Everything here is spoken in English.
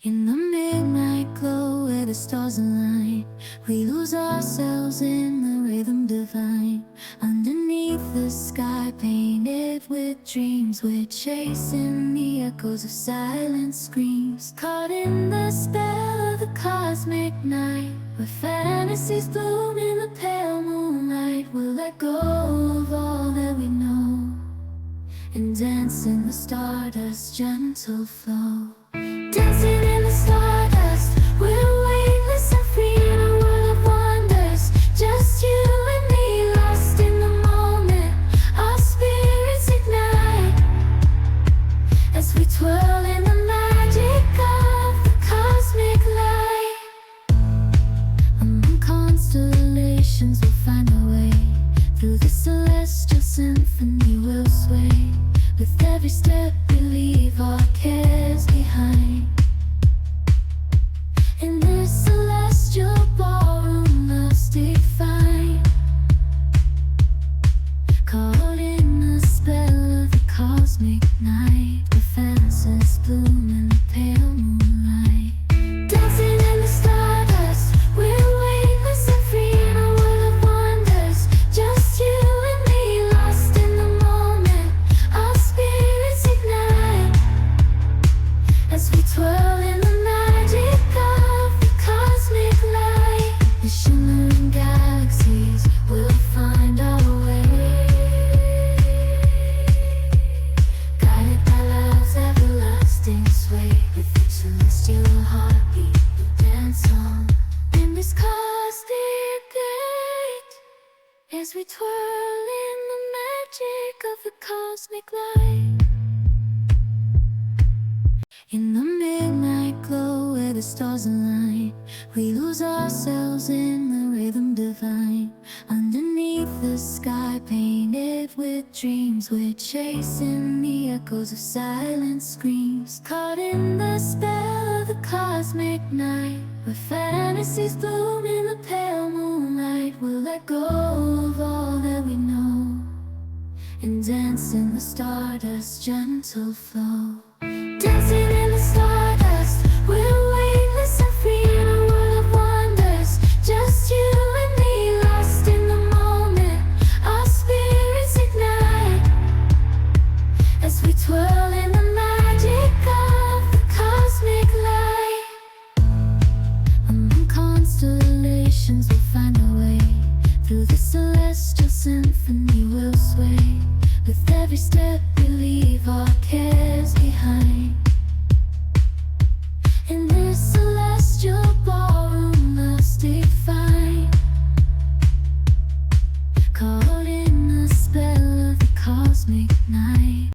In the midnight glow where the stars align, we lose ourselves in the rhythm divine. Underneath the sky painted with dreams, we're chasing the echoes of silent screams. Caught in the spell of the cosmic night, where fantasies bloom in the pale moonlight. We'll let go of all that we know and dance in the stardust's gentle flow. Dancing in the stardust, we're weightless and free in a world of wonders. Just you and me, lost in the moment. Our spirits ignite as we twirl in the magic of the cosmic light. Among constellations, we'll find our way. Through the celestial symphony, we'll sway. With every step, we leave our cares behind. In this celestial ballroom, love's defined. Caught in the spell of the cosmic night, where fantasies bloom in the pale moonlight. Dancing in the stardust, we're weightless and free in a world of wonders. Just you and me, lost in the moment. Our spirits ignite as we twirl in the magic of the cosmic light. The shimmering galaxies will find our way, guided by love's everlasting sway. With each celestial heartbeat, we dance on in this cosmic gate, as we twirl in the magic of the cosmic light. In the midnight glow where the stars align, we lose ourselves in the rhythm divine. Underneath the sky painted with dreams, we're chasing the echoes of silent screams. Caught in the spell of the cosmic night, where fantasies bloom in the pale moonlight. We'll let go of all that we know and dance in the stardust's gentle flow. Dancing in the stardust, we're weightless and free in a world of wonders. Just you and me, lost in the moment. Our spirits ignite as we twirl in the magic of the cosmic light. Among constellations, we'll find our way. Through the celestial symphony, we'll sway. With every step,